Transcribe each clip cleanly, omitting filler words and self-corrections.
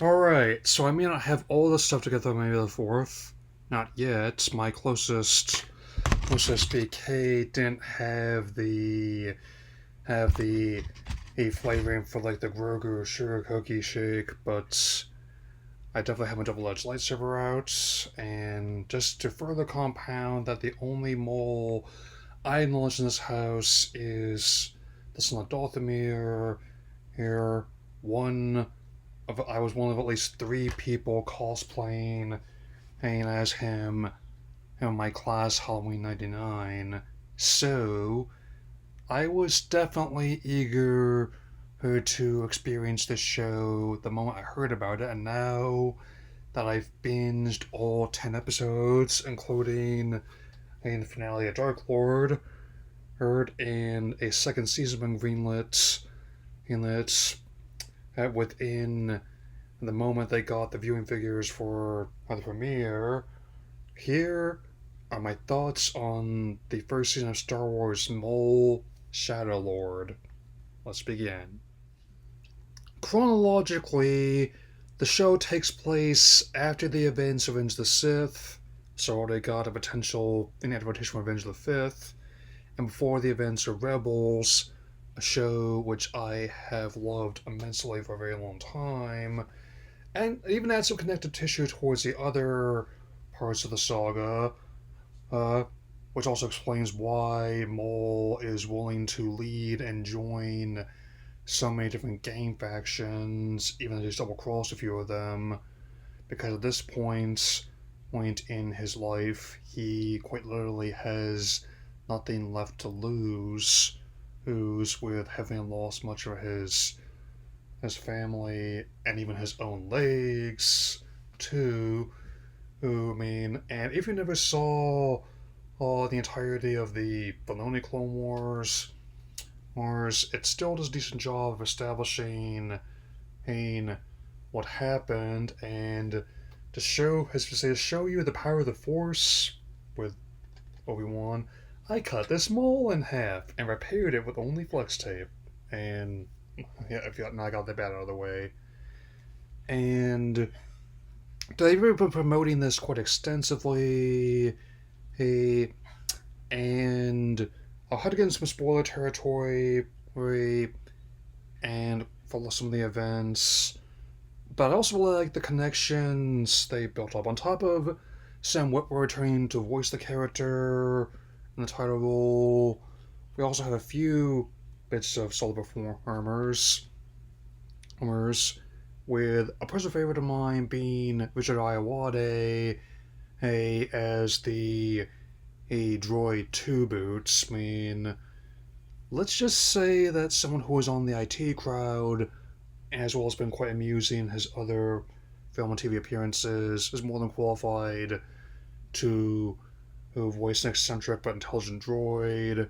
Alright, so I may not have all the stuff together maybe the 4th. Not yet. My closest BK didn't have the a flavoring for like the Grogu sugar cookie shake, but I definitely have a double-edged lightsaber out, and just to further compound that the only mole I acknowledge in this house is the son of Dothamir here. One I was one of at least three people cosplaying hanging as him in my class Halloween '99. So I was definitely eager to experience this show the moment I heard about it, and now that I've binged all 10 episodes, including the finale of Dark Lord, heard and a second season been greenlit within the moment they got the viewing figures for the premiere. Here are my thoughts on the first season of Star Wars Maul Shadow Lord. Let's begin. Chronologically, the show takes place after the events of Revenge of the Sith, so they got a potential in adaptation for Revenge of the Fifth, and before the events of Rebels, a show which I have loved immensely for a very long time, and even adds some connective tissue towards the other parts of the saga, uh, which also explains why Maul is willing to lead and join so many different gang factions, even though he's double crossed a few of them, because at this point in his life, he quite literally has nothing left to lose, who's with having lost much of his family and even his own legs too. Who I mean, and if you never saw the entirety of the Filoni Clone Wars, it still does a decent job of establishing what happened and to show you the power of the Force with Obi-Wan. I cut this mole in half and repaired it with only flex tape, and yeah, if you now I got that bad out of the way. And they've been promoting this quite extensively. Hey, and I'll head against some spoiler territory, and follow some of the events. But I also really like the connections they built up. On top of Sam Witwer returning to voice the character in the title role, we also have a few bits of solo performers, with a personal favorite of mine being Richard Iowade as the a droid two boots. I mean, let's just say that someone who was on the IT crowd, as well as been quite amusing in his other film and TV appearances, is more than qualified to voice an eccentric but intelligent droid.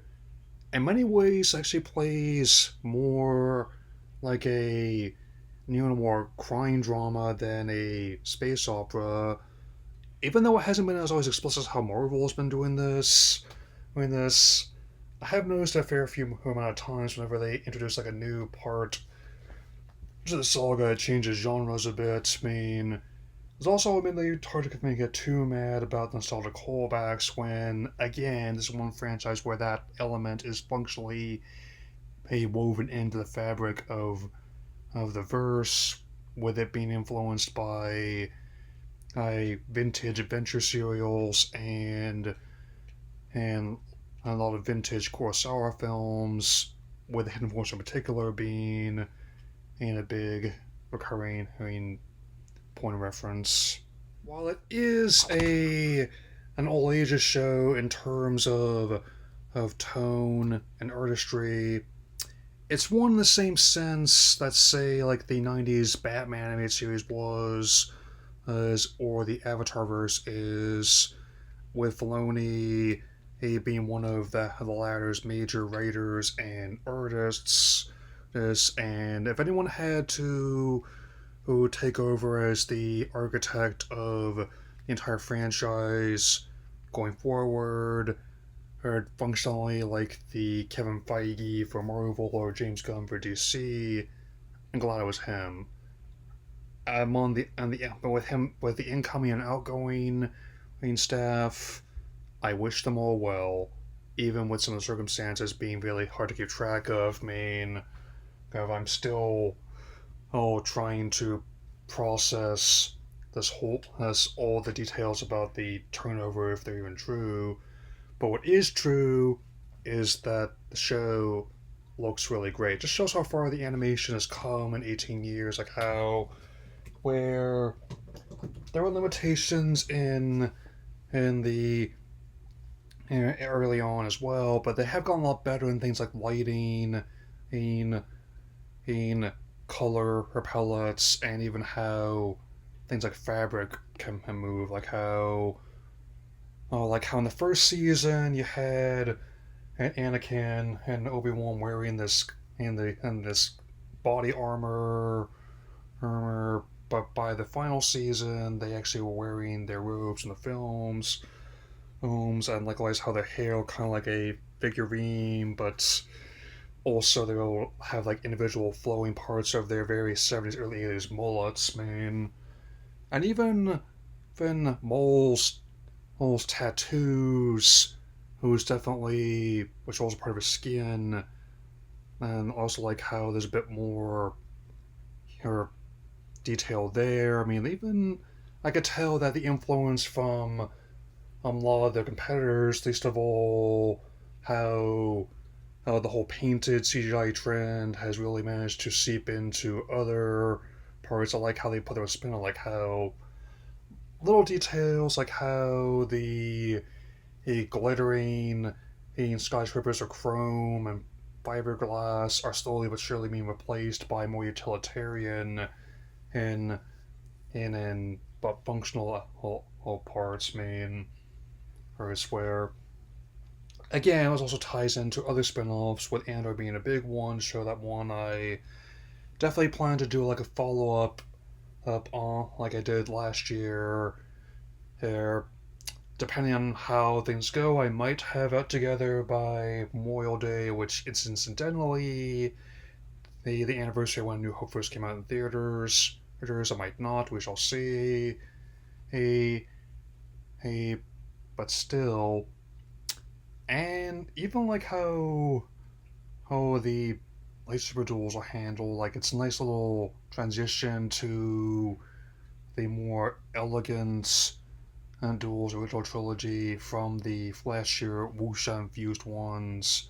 In many ways, actually plays more like a neo-noir crime drama than a space opera, even though it hasn't been as always explicit as how Marvel has been doing this. I have noticed a fair few amount of times whenever they introduce like a new part to the saga, it changes genres a bit. I mean, it's also admittedly hard to get too mad about nostalgic callbacks when, again, this is one franchise where that element is functionally woven into the fabric of the verse, with it being influenced by vintage adventure serials and a lot of vintage Kurosawa films, with the Hidden Force in particular being a big recurring point of reference. While it is an all ages show in terms of tone and artistry, it's one in the same sense that say like the '90s Batman animated series was, or the Avatarverse is, with Filoni being one of the latter's major writers and artists. And if anyone had to who take over as the architect of the entire franchise going forward, or functionally like the Kevin Feige for Marvel or James Gunn for DC, I'm glad it was him. I'm on the with him with the incoming and outgoing staff. I wish them all well, even with some of the circumstances being really hard to keep track of. I mean, I'm still trying to process this all the details about the turnover if they're even true. But what is true is that the show looks really great. It just shows how far the animation has come in 18 years, like how where there were limitations in the early on as well, but they have gotten a lot better in things like lighting, in in color or palettes, and even how things like fabric can move. Like how in the first season you had Anakin and Obi-Wan wearing this body armor, but by the final season they actually were wearing their robes in the films, and likewise how their hair kind of like a figurine, but also they will have like individual flowing parts of their very 70s, early 80s mullets, man. And even Maul's tattoos, who's definitely, which was part of his skin, and also like how there's a bit more or detail there. I mean, even I could tell that the influence from a lot of their competitors, least of all, how the whole painted CGI trend has really managed to seep into other parts. I like how they put their spin on, like how little details, like how the glittering skyscrapers of chrome and fiberglass are slowly but surely being replaced by more utilitarian and but functional parts. I mean, or it's where again, it also ties into other spin-offs, with Andor being a big one. Show that one I definitely plan to do like a follow up on, like I did last year. There, depending on how things go, I might have it together by Memorial Day, which it's incidentally the anniversary when New Hope first came out in theaters. I might not. We shall see. A a but still, and even like how the lightsaber duels are handled, like it's a nice little transition to the more elegant duels original trilogy from the flashier wuxia infused ones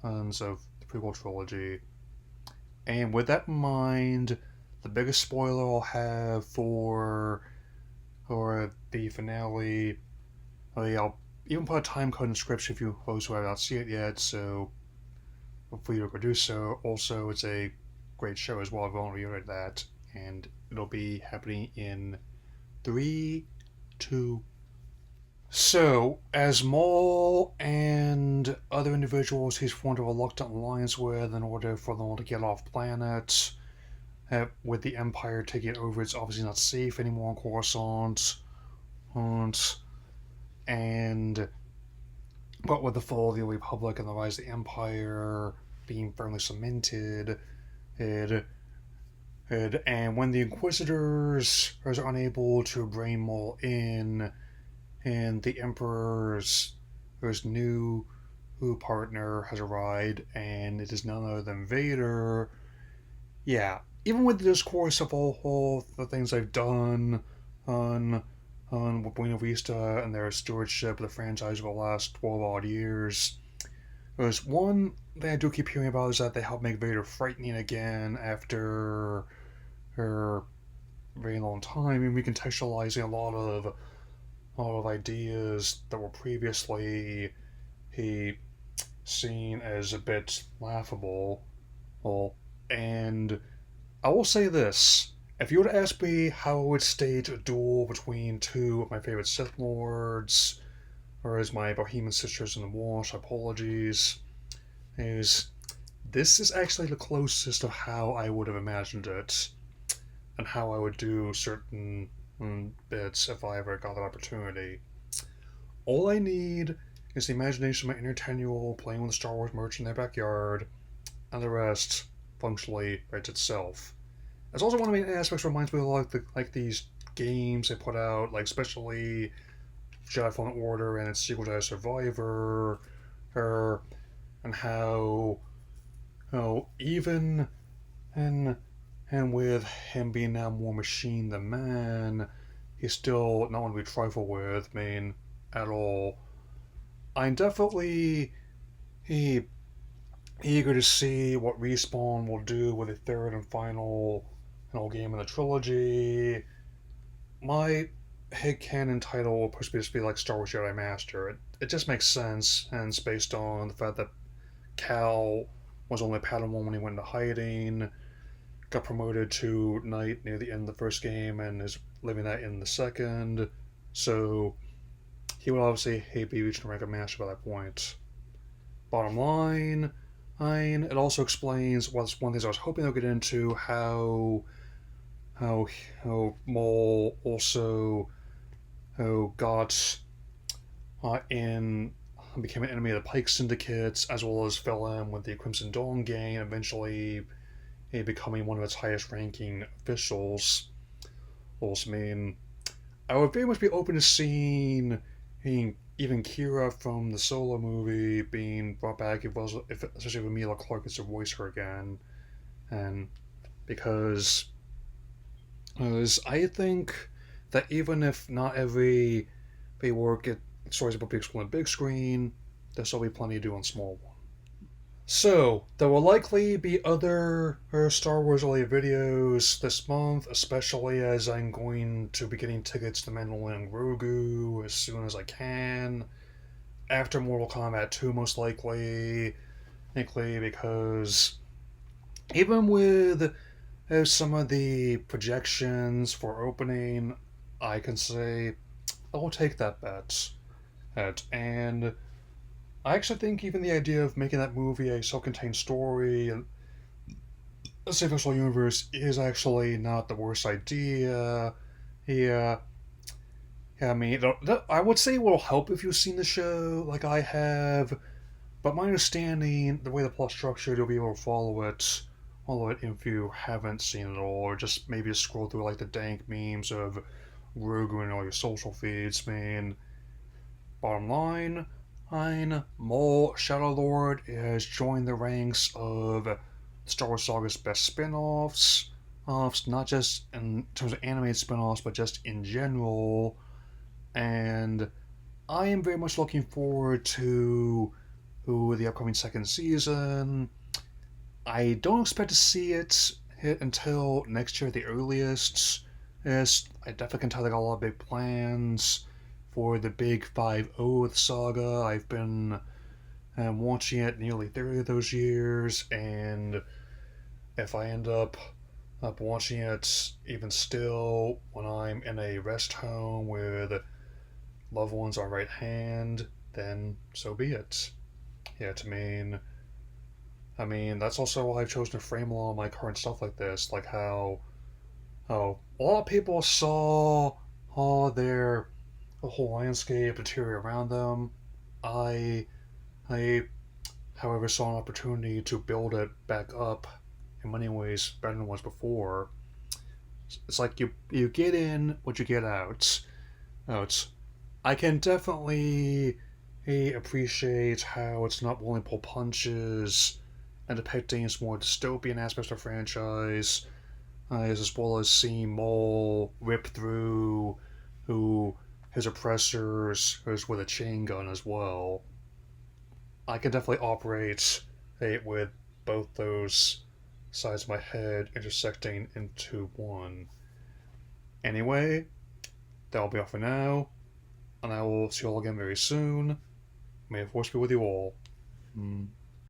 of the prequel trilogy. And with that in mind, the biggest spoiler I'll have for the finale, I'll even put a time code in the description if you those who have not seen it yet, so hopefully you'll do so. Also, it's a great show as well. I won't reiterate that, and it'll be happening in 3, 2. So, as Maul and other individuals he's formed a reluctant alliance with in order for them all to get off planet, with the Empire taking it over, it's obviously not safe anymore on Coruscant. And but with the fall of the Republic and the rise of the Empire being firmly cemented, and when the Inquisitors are unable to bring Maul in, and the Emperor's new partner has arrived, and it is none other than Vader. Yeah, even with the discourse of all the things I've done on Buena Vista and their stewardship of the franchise over the last 12 odd years, there's one thing I do keep hearing about is that they help make Vader frightening again after a very long time, and recontextualizing a lot of ideas that were previously he seen as a bit laughable. Well, and I will say this. If you were to ask me how I would stage a duel between two of my favorite Sith Lords, or as my Bohemian sisters in the Wash, apologies, is this is actually the closest of how I would have imagined it, and how I would do certain bits if I ever got that opportunity. All I need is the imagination of my inner 10-year-old playing with the Star Wars merch in their backyard, and the rest functionally writes itself. It's also one of the main aspects reminds me of like these games they put out, like especially Jedi Fallen Order and its sequel Jedi Survivor, or and how even and and with him being now more machine than man, he's still not one to be trifled with. I mean, at all. I'm definitely he, eager to see what Respawn will do with the third and final game in the trilogy. My headcanon title will supposed to be like Star Wars Jedi Master. It just makes sense, and it's based on the fact that Cal was only a Padawan when he went into hiding, got promoted to Knight near the end of the first game, and is living that in the second. So he would obviously be reaching the rank of Master by that point. Bottom line, it also explains what's one of the things I was hoping they'll get into how Maul also got in became an enemy of the Pike Syndicates, as well as fell in with the Crimson Dawn gang, eventually becoming one of its highest ranking officials. Also, I would very much be open to seeing even Kira from the Solo movie being brought back, especially if Emilia Clarke gets to voice her again. And because I think that even if not every big work stories about being explored on big screen, there'll still be plenty to do on small one. So, there will likely be other Star Wars related videos this month, especially as I'm going to be getting tickets to Mandalorian Grogu as soon as I can. After Mortal Kombat 2, most likely, because even with some of the projections for opening, I can say I will take that bet. And I actually think even the idea of making that movie a self-contained story and a fictional universe is actually not the worst idea. Yeah, I mean, I would say it will help if you've seen the show, like I have. But my understanding, the way the plot structured, you'll be able to follow it if you haven't seen it all, or just maybe scroll through like the dank memes of Grogu and all your social feeds. Bottom line, Maul Shadow Lord has joined the ranks of Star Wars Saga's best spin-offs, not just in terms of animated spin-offs, but just in general. And I am very much looking forward to the upcoming second season. I don't expect to see it hit until next year at the earliest. Yes, I definitely can tell they got a lot of big plans for the big 5-0 of the saga. I've been watching it nearly 30 of those years, and if I end up watching it even still when I'm in a rest home with loved ones on right hand, then so be it. Yeah, that's also why I've chosen to frame a lot of my current stuff like this, like how a lot of people saw their the whole landscape deteriorate around them. I I however saw an opportunity to build it back up in many ways better than it was before. It's like you get in what you get out. Out. I can definitely appreciate how it's not willing to pull punches and depicting its more dystopian aspects of the franchise, as well as seeing Maul rip through who his oppressors with a chain gun as well. I can definitely operate with both those sides of my head intersecting into one. Anyway, that'll be all for now, and I will see you all again very soon. May the force be with you all.